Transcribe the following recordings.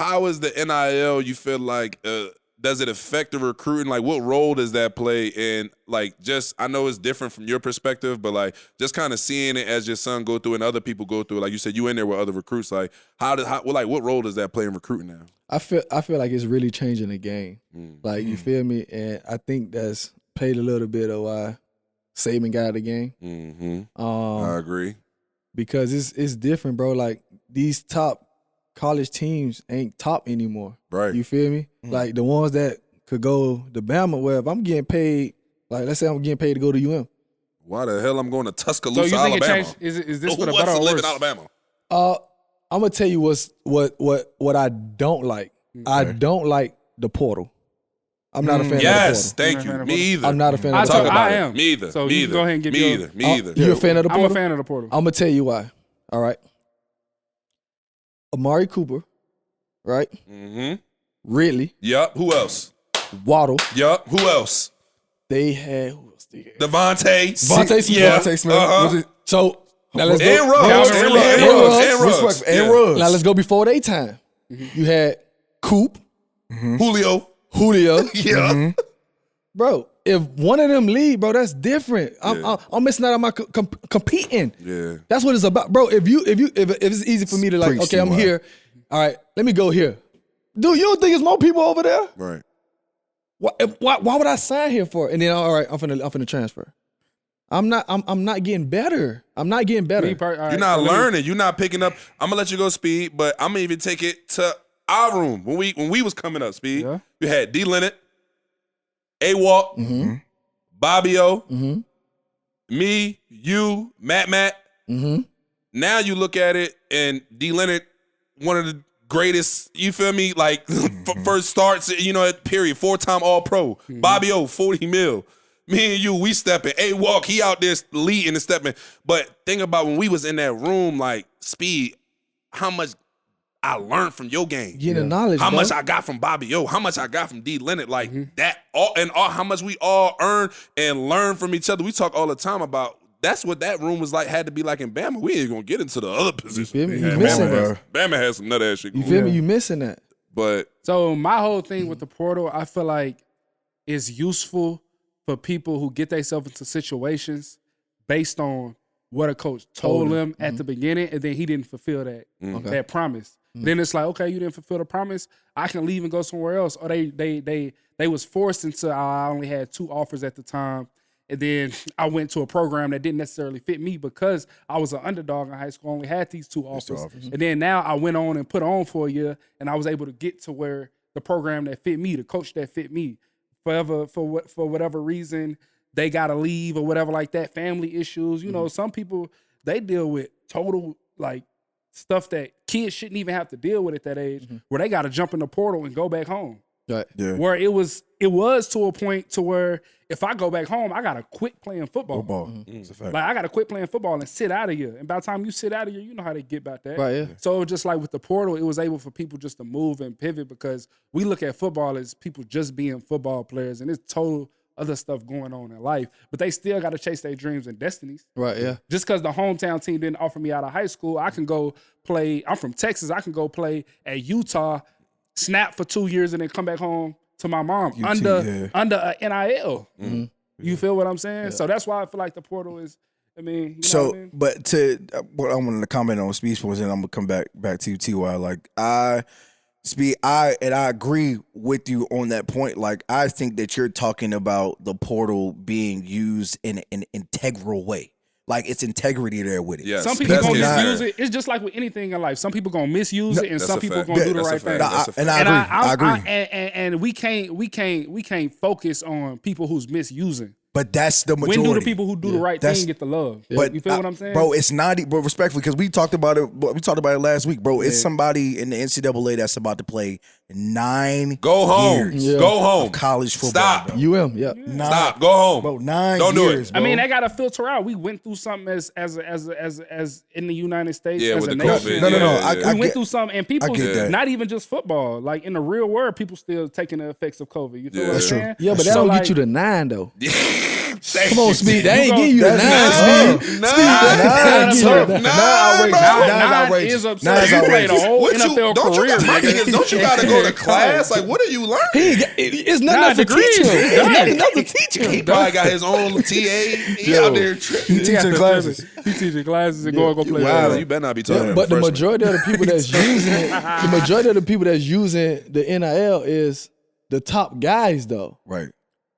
how is the NIL? You feel like does it affect the recruiting? Like, what role does that play? And like, just I know it's different from your perspective, but like, just kind of seeing it as your son go through and other people go through. Like you said, you in there with other recruits. Like, what role does that play in recruiting now? I feel like it's really changing the game. Like, you feel me? And I think that's played a little bit of why Saban got out of the game. I agree. Because it's different, bro. Like, these top college teams ain't top anymore. Right. You feel me? Like, the ones that could go to Bama, where if I'm getting paid, like, let's say I'm getting paid to go to UM. Why the hell I'm going to Tuscaloosa, So you think Alabama? it changed? Is this for the Who better wants or to live worse? in Alabama? I'm gonna tell you what I don't like. Okay. I don't like the portal. I'm not a fan Yes, of the portal. thank You're you. not a Me fan either. I'm not a fan I of the Talk portal. about I it. am. Me either. So me you either. go ahead and give me your- either. Me either. You a fan of the I'm portal? a fan of the portal. I'm gonna tell you why. All right. Amari Cooper, right? Ridley, Yup. Who else? Waddle. Yup. Who else? They had who else? They had? Devontae. Devontae Smith. Yeah. Devontae Smith. Uh-huh. So now let's go. And Ruggs. And Ruggs. And Yeah. Ruggs. Now let's go before their time. You had Coop, Julio. Julio, Yeah. bro. If one of them leave, bro, that's different. I'm missing out on my competing. Yeah. That's what it's about, bro. If it's easy for me to like, Preach, okay, I'm CY. here. All right, let me go here. Dude, you don't think there's more people over there? Right. Why would I sign here for? And then all right, I'm finna transfer. I'm not getting better. I'm not getting better. You're not learning. You're not picking up. I'm gonna let you go, Speed, but I'm gonna even take it to our room when we was coming up, Speed. Yeah. You had D. Leonard, A. Walk, Bobby O, me, you, Matt. Now you look at it, and D. Leonard, one of the greatest, you feel me? Like, first starts, period. 4-time All-Pro. Bobby O, 40 mil. Me and you, we stepping. A-Walk, he out there leading and stepping. But think about when we was in that room, like, Speed, how much I learned from your game. Getting the knowledge, How bro. much I got from Bobby O, how much I got from D. Leonard, like that, all how much we all earn and learn from each other. We talk all the time about that's what that room was like, had to be like in Bama. We ain't gonna get into the other positions. feel me? Yeah, You missing Bama has some nut ass shit You going feel on. me? You missing that. But So my whole thing with the portal, I feel like is useful for people who get themselves into situations based on what a coach told them at the beginning, and then he didn't fulfill that promise. Then it's like, okay, you didn't fulfill the promise. I can leave and go somewhere else. Or they was forced into. I only had 2 offers at the time, and then I went to a program that didn't necessarily fit me because I was an underdog in high school. I only had these 2 offers, and then now I went on and put on for a year, and I was able to get to where the program that fit me, the coach that fit me, for whatever reason they gotta leave or whatever like that. Family issues, you know, some people they deal with total like stuff that kids shouldn't even have to deal with at that age, where they got to jump in the portal and go back home. Right. Yeah. Where it was to a point to where if I go back home, I got to quit playing football. It's a fact. Like I got to quit playing football and sit out of here. And by the time you sit out of here, you know how they get about that. Right, yeah. So just like with the portal, it was able for people just to move and pivot because we look at football as people just being football players, and it's total other stuff going on in life. But they still got to chase their dreams and destinies. Right, yeah. Just because the hometown team didn't offer me out of high school, I can go play. I'm from Texas. I can go play at Utah, snap for 2 years, and then come back home to my mom under a NIL. You feel what I'm saying? Yeah. So that's why I feel like the portal is. I mean, you know what I mean? But to what I wanted to comment on Speed's points, and I'm gonna come back to you, Ty. Like I agree with you on that point. Like I think that you're talking about the portal being used in an integral way. Like it's integrity there with it. yes, Some people gonna that's misuse it. It's just like with anything in life. Some people gonna misuse it, and That's some a people fact. gonna do the That's a right fact. thing. That's a fact. I agree. And we can't focus on people who's misusing. But that's the majority. When do the people who do the right thing get the love? But You feel what I'm saying? Bro, it's not, bro, respectfully, because we talked about it last week, bro. It's somebody in the NCAA that's about to play 9 go home. years Yeah. Go home. of college football. Stop. Bro. Yeah. Stop. Go home. Bro, 9 Don't do it. years, bro. I mean, they gotta filter out. We went through something as in the United States Yeah, as with a the nation. COVID. No. Yeah. We went through something, and people, get that. not even just football, like in the real world, people still taking the effects of COVID. You feel Yeah. what I'm That's saying? Yeah, but that So, don't like, get you to 9 though. Come on, Speed. They ain't give you a 9, Speed. Nine is absurd. You played a whole NFL career, nigga. Don't you gotta go to class? Like, what are you learning? It's not enough to teach him. It's not enough to teach him. He probably got his own TA. He out there tripping. He teaching classes. He teaching classes and go play. Wow, you better not be talking. But the majority of the people that's using it, the majority of the people that's using the NIL is the top guys, though. Right.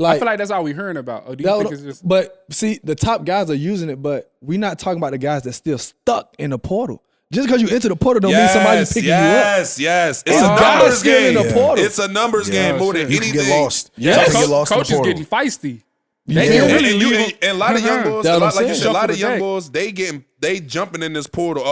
I feel like that's all we hearing about. Or do you think it's just? But see, the top guys are using it, but we're not talking about the guys that's still stuck in the portal. Just because you enter the portal don't mean somebody's picking you up. Yes. It's a numbers game. In the portal. It's a numbers game more than anything. You can get lost. Yes. Coach is getting feisty. And a lot of young boys, like you said, a lot of young boys, boys, they jumping in this portal.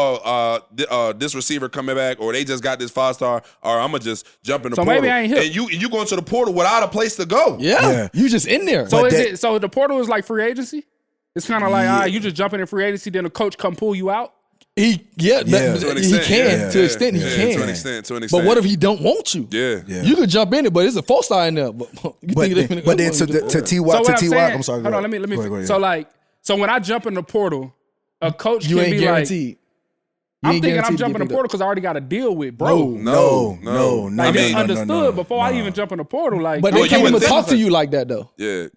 This receiver coming back, or they just got this 5-star, or I'm gonna just jump in the portal. Maybe I ain't hip. And you going to the portal without a place to go. Yeah. You just in there. So so the portal is like free agency? It's kind of like, you just jumping in free agency, then the coach come pull you out? He can. To an extent, he can. To an extent. But what if he don't want you? Yeah. You could jump in it, but it's a 4-star in there. But then to T.Y., I'm sorry. Hold on, let me. Go ahead. So when I jump in the portal, a coach you can ain't be guaranteed. like, I'm thinking I'm jumping in the portal because I already got a deal with bro. No. Like, it's understood before I even jump in the portal. Like, but they can't even talk to you like that, though. Yeah.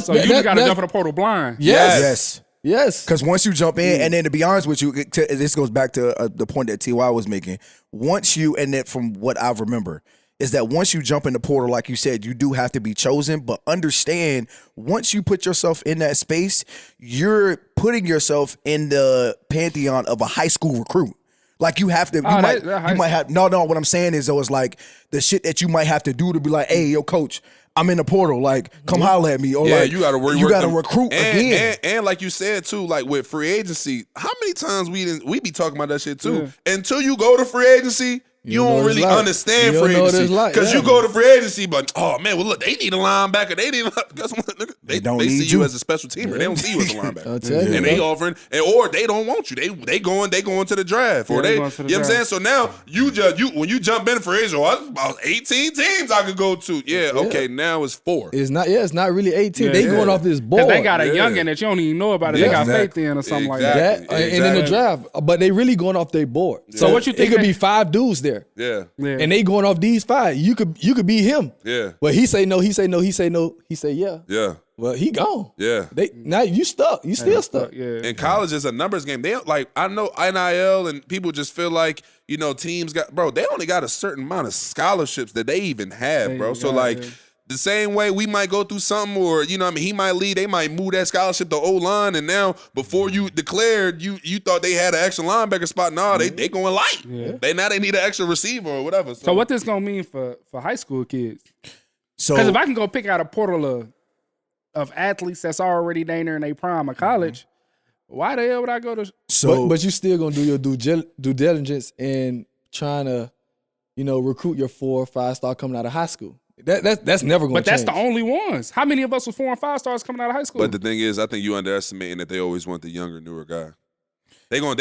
So you just got to jump in the portal blind. Yes. Because once you jump in, and then to be honest with you, this goes back to the point that T.Y. was making. Once you, and then from what I remember, is that once you jump in the portal, like you said, you do have to be chosen. But understand, once you put yourself in that space, you're putting yourself in the pantheon of a high school recruit. Like you have to, you might have. No. What I'm saying is, though, it's like the shit that you might have to do to be like, hey, yo, coach, I'm in the portal. Like, come holler at me. Or like, you got to you got to recruit again. And like you said too, like with free agency, how many times we be talking about that shit too? Yeah. Until you go to free agency, you don't really understand free agency because you go to free agency, but oh man, well look, they need a linebacker. They need guess what? They see you as a special teamer. They don't see you as a linebacker, and they offering, or they don't want you. They going to the draft, or they you know what I'm saying. So now when you jump in free agency, about 18 teams I could go to. Okay, now it's 4. It's not really 18. They going off this board. They got a youngin that you don't even know about it. They got faith in or something like that. And in the draft, but they really going off their board. So what you think? It could be 5 dudes there. Yeah. And they going off these 5. You could be him. Yeah. But he say no, he say no, he say no, he say yeah. Yeah. Well, he gone. Yeah. Now you stuck. You still stuck. Yeah. And college is a numbers game. They like, I know NIL and people just feel like, teams they only got a certain amount of scholarships that they even have, bro. So the same way we might go through something, or he might leave, they might move that scholarship to O-line, and now before you declared, you thought they had an extra linebacker spot. No, they going light. Yeah. They need an extra receiver or whatever. So what this gonna mean for high school kids? So because if I can go pick out a portal of athletes that's already there in their prime of college, why the hell would I go to? But you still gonna do your due diligence in trying to, recruit your 4 or 5-star coming out of high school. That's never going to change. But that's the only ones. How many of us with 4 and 5 stars coming out of high school? But the thing is, I think you underestimating that they always want the younger, newer guy. They gonna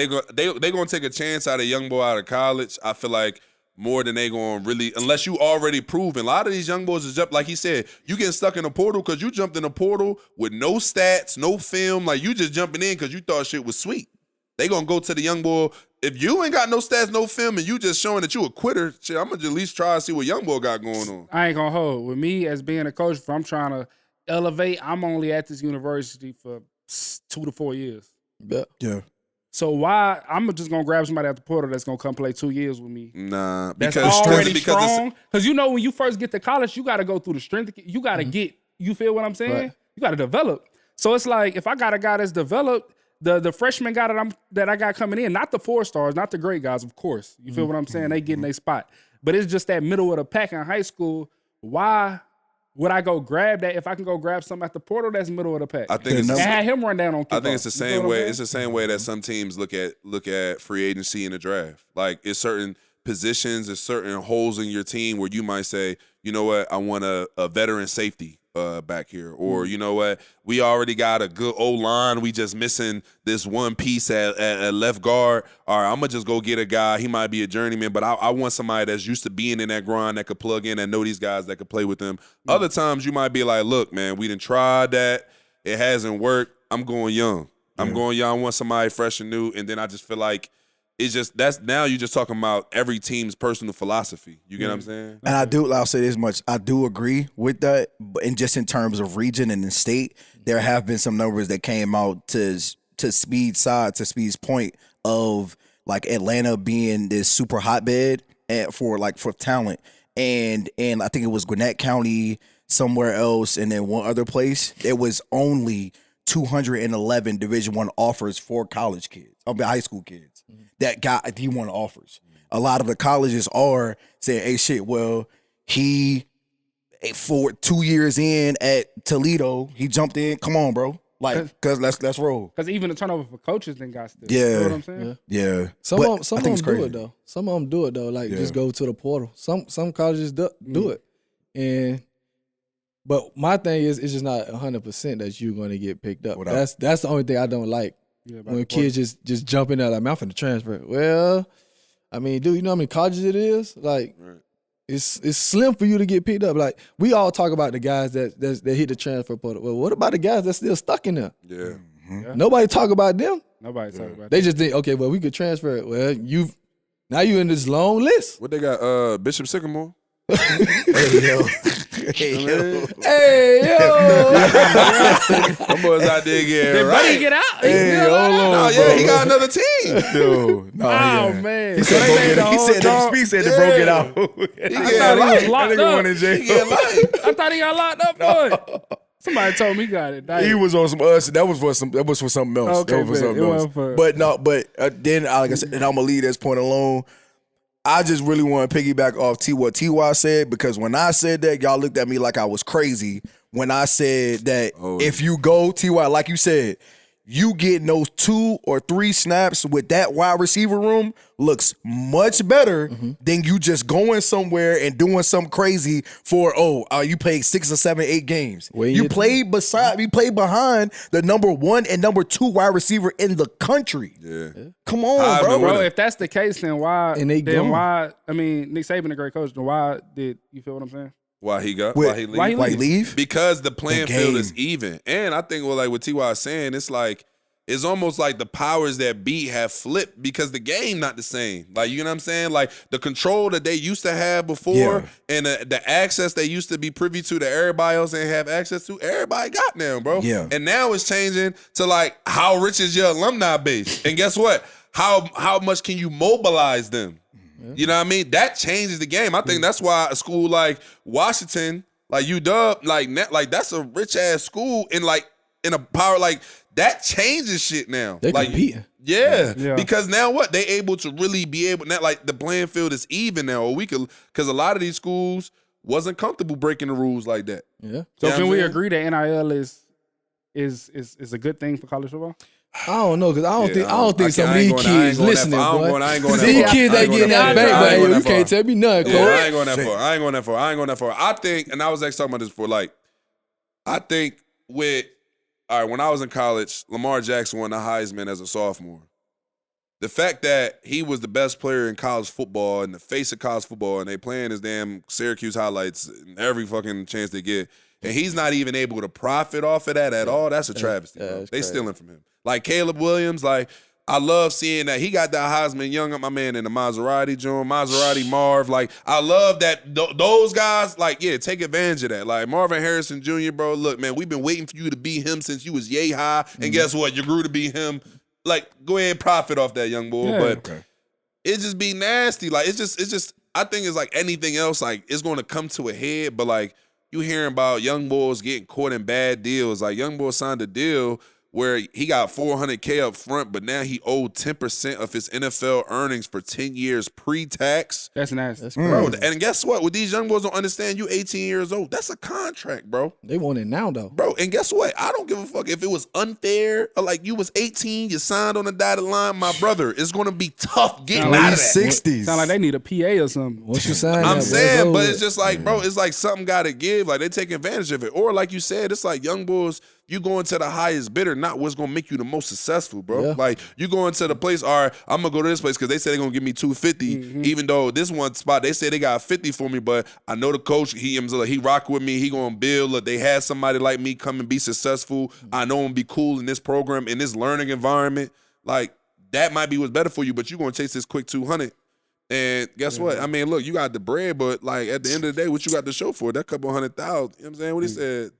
take a chance out of a young boy out of college. I feel like more than they gonna really, unless you already proven. A lot of these young boys is just like he said, you getting stuck in a portal because you jumped in a portal with no stats, no film. Like you just jumping in because you thought shit was sweet. They gonna go to the young boy. If you ain't got no stats, no film, and you just showing that you a quitter, shit, I'm gonna at least try to see what young boy got going on. I ain't gonna hold. With me as being a coach, if I'm trying to elevate, I'm only at this university for 2 to 4 years. Yeah. So why I'm just gonna grab somebody at the portal that's gonna come play 2 years with me? Nah, that's already strong. Because when you first get to college, you got to go through the strength. You got to get. You feel what I'm saying? Right. You got to develop. So it's like if I got a guy that's developed. The freshman guy that I got coming in, not the 4 stars, not the great guys, of course. You feel what I'm saying? They getting their spot. But it's just that middle of the pack in high school. Why would I go grab that if I can go grab something at the portal that's middle of the pack? I think and have him run down on kickoff. I think it's the same way. It's the same way that some teams look at free agency in the draft. Like it's certain positions and certain holes in your team where you might say, you know what, I want a veteran safety back here. Or, you know what, we already got a good O-line. We just missing this one piece at left guard. All right, I'm going to just go get a guy. He might be a journeyman, but I want somebody that's used to being in that grind that could plug in and know these guys that could play with them. Other times you might be like, look, man, we done tried that. It hasn't worked. I'm going young. I'm going young. I want somebody fresh and new. And then I just feel like it's just now you're just talking about every team's personal philosophy. You get what I'm saying? And I'll say this much. I do agree with that. But just in terms of region and the state, there have been some numbers that came out to Speed's point of like Atlanta being this super hotbed for talent. And I think it was Gwinnett County, somewhere else, and then one other place. There was only 211 Division I offers for college kids, high school kids that got D1 offers. A lot of the colleges are saying, hey, shit, well, for 2 years in at Toledo, he jumped in. Come on, bro. Like, cause let's roll. Because even the turnover for coaches then got still. Yeah. You know what I'm saying? Yeah. Some of them do it though. Some of them do it though. Like just go to the portal. Some colleges do it. But my thing is, it's just not 100% that you're going to get picked up. That's the only thing I don't like. When kids just jump in there like, man, I'm finna transfer. Well, I mean, dude, you know how many colleges it is? Like, it's slim for you to get picked up. Like, we all talk about the guys that hit the transfer portal. Well, what about the guys that's still stuck in there? Yeah. Nobody talk about them. Nobody talk about They just think, okay, well, we could transfer it. Well, now you in this long list. What they got? Bishop Sycamore? Hey, yo. Hey, yo. Them boys out there getting Did right. Buddy get out? Hey, hold on, No, bro. he got another team. Yo, no, Oh, man. He So they made said, the whole Speed said they broke it out. He I getting thought he was light. locked That nigga up. went in jail. He getting light. I thought he got locked up for it. Somebody told me he got it. He was on some us. That was for something else. Okay, that was for man. something It else. wasn't for- But then, like I said, and I'm gonna leave this point alone. I just really want to piggyback off what T.Y. said, because when I said that, y'all looked at me like I was crazy when I said that if you go, T.Y., like you said, you getting those 2 or 3 snaps with that wide receiver room looks much better than you just going somewhere and doing something crazy for, you played 6 or 7, 8 games. You played behind the number 1 and number 2 wide receiver in the country. Yeah. Come on, bro. Bro, if that's the case, then why? And they gone. I mean, Nick Saban a great coach. Then why did you feel what I'm saying? Why he Why he leave? Because the playing The field game. is even. And I think what T.Y. is saying, it's almost like the powers that be have flipped because the game not the same. Like, you know what I'm saying? Like, the control that they used to have before and the access they used to be privy to that everybody else ain't have access to, everybody got now, bro. Yeah. And now it's changing to, like, how rich is your alumni base? And guess what? How much can you mobilize them? You know what I mean? That changes the game. I think that's why a school like Washington, like UW, like that's a rich ass school in a power, like that changes shit now. They like, competing. Yeah. Because now what? They able to really be able, now, like the playing field is even now, or because a lot of these schools wasn't comfortable breaking the rules like that. Yeah. So You know can what we I'm saying? agree that NIL is a good thing for college football? I don't know, because I don't think some of I ain't these going- I ain't kids going that listening, far. boy. I ain't going that These far. kids I ain't ain't getting going that that bank, far. I but ain't hey, going you that far. can't tell me nothing, Yeah, Corey. I ain't going that far. I ain't going that far. I think, and I was actually talking about this before, like, I think when I was in college, Lamar Jackson won the Heisman as a sophomore. The fact that he was the best player in college football and the face of college football, and they playing his damn Syracuse highlights every fucking chance they get, and he's not even able to profit off of that at all, that's a travesty, bro. that's They crazy. stealing from him. Like Caleb Williams, like, I love seeing that he got that Heisman Young, my man in the Maserati joint, Maserati Marv. Like, I love that those guys, like, yeah, take advantage of that. Like, Marvin Harrison Jr., bro, look, man, we've been waiting for you to be him since you was yay high. And guess what? You grew to be him. Like, go ahead and profit off that, young boy. Yeah. But it just be nasty. Like, it's just, I think it's like anything else, like, it's going to come to a head. But, like, you hearing about young boys getting caught in bad deals. Like, young boy signed a deal where he got $400K up front, but now he owed 10% of his NFL earnings for 10 years pre-tax. That's nice. That's Bro, crazy. and guess what? What these young boys don't understand, you 18 years old. That's a contract, bro. They want it now though. Bro, and guess what? I don't give a fuck if it was unfair or like you was 18, you signed on the dotted line, my brother. It's going to be tough getting out of that. 60s. Sound like they need a PA or something. Once you sign, I'm that, saying, but over. it's just like, bro, it's like something got to give. Like they take advantage of it. Or like you said, it's like young boys, you going to the highest bidder, not what's going to make you the most successful, bro. Yeah. Like you going to the place, all right, I'm going to go to this place because they said they're going to give me 250, even though this one spot, they said they got 50 for me, but I know the coach, he rock with me, he going to build. Look, they had somebody like me come and be successful. I know I'm going to be cool in this program, in this learning environment. Like that might be what's better for you, but you're going to chase this quick 200. And guess what? I mean, look, you got the bread, but like at the end of the day, what you got to show for it? That couple 100,000. You know what I'm saying? What he said.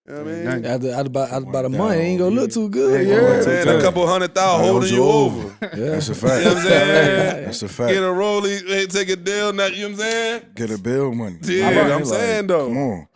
You know what I mean? After about a month, it ain't gonna look too good. Yeah, man, a couple 100,000 holding you over. Yeah. That's a fact. You know what I'm saying? That's a fact. Get a rollie, hey, take a deal, not, you know what I'm saying? Get a bill money. Yeah, I'm saying though. Come on.